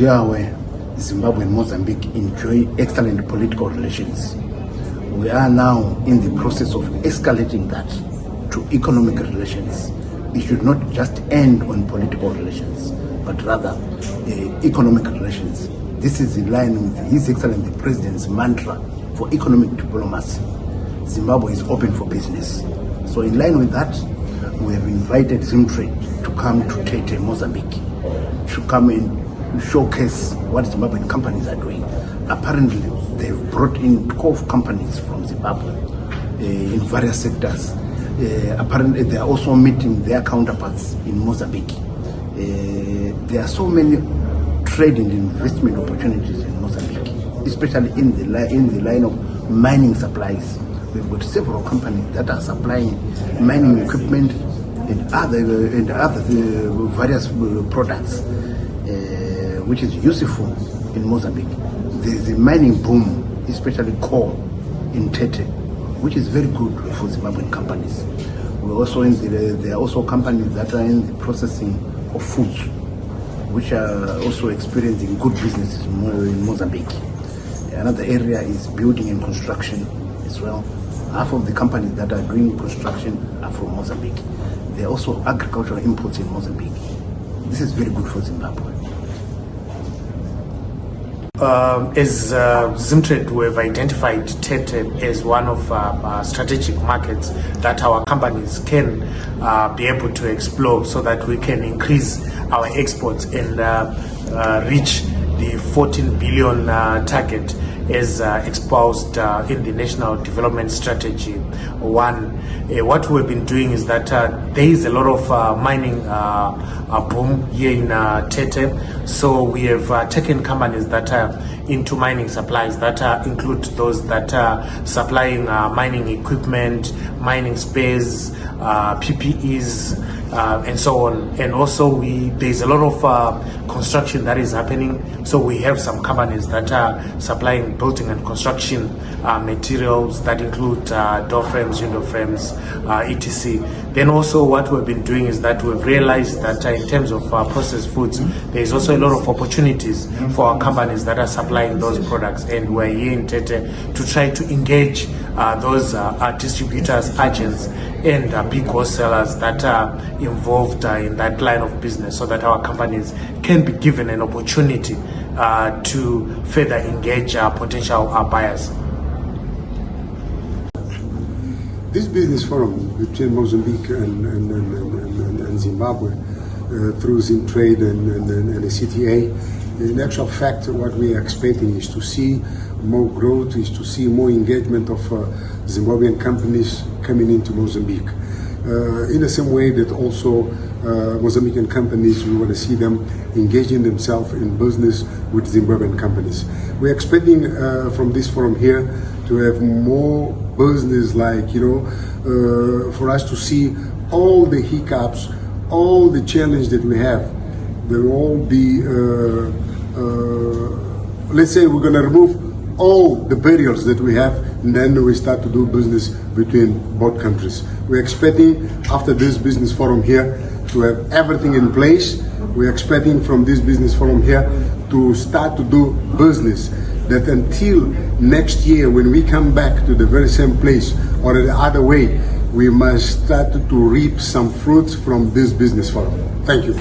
you are aware, Zimbabwe and Mozambique enjoy excellent political relations. We are now in the process of escalating that to economic relations. It should not just end on political relations, but rather economic relations. This is in line with His Excellency the President's mantra for economic diplomacy. Zimbabwe is open for business. So in line with that, we have invited ZimTrade to come to Tete, Mozambique, to come and showcase what Zimbabwean companies are doing. Apparently, they've brought in 12 companies from Zimbabwe in various sectors. Apparently, they are also meeting their counterparts in Mozambique. There are so many trade and investment opportunities in Mozambique, especially in the line of mining supplies. We've got several companies that are supplying mining equipment and other various products, which is useful in Mozambique. There's a mining boom, especially coal in Tete, which is very good for Zimbabwean companies. We're also there are also companies that are in the processing of foods, which are also experiencing good businesses in Mozambique. Another area is building and construction as well. Half of the companies that are doing construction are from Mozambique. There are also agricultural imports in Mozambique. This is very good for Zimbabwe. As ZimTrade, we have identified Tete as one of our strategic markets that our companies can be able to explore so that we can increase our exports and reach the 14 billion target as exposed in the National Development Strategy 1. What we've been doing is that there is a lot of mining boom here in Tete, so we have taken companies that are into mining supplies that include those that are supplying mining equipment, mining spares, PPEs, and so on. And also there's a lot of construction that is happening, so we have some companies that are supplying building and construction materials that include door frames, window frames, etc. Then also what we've been doing is that we've realized that in terms of processed foods, there is also a lot of opportunities for our companies that are supplying those products, and we're here in Tete to try to engage those distributors, agents, and big wholesalers that are involved in that line of business, so that our companies can be given an opportunity to further engage potential buyers. This business forum between Mozambique and Zimbabwe through ZimTrade and the CTA, in actual fact, what we are expecting is to see more growth, is to see more engagement of Zimbabwean companies coming into Mozambique. In the same way that also Mozambican companies, we want to see them engaging themselves in business with Zimbabwean companies. We're expecting from this forum here to have more business, like, for us to see all the hiccups, all the challenge that we have. There will all be, let's say we're going to remove all the barriers that we have, and then we start to do business between both countries. We're expecting after this business forum here to have everything in place. We're expecting from this business forum here to start to do business, that until next year when we come back to the very same place or the other way, we must start to reap some fruits from this business forum. Thank you.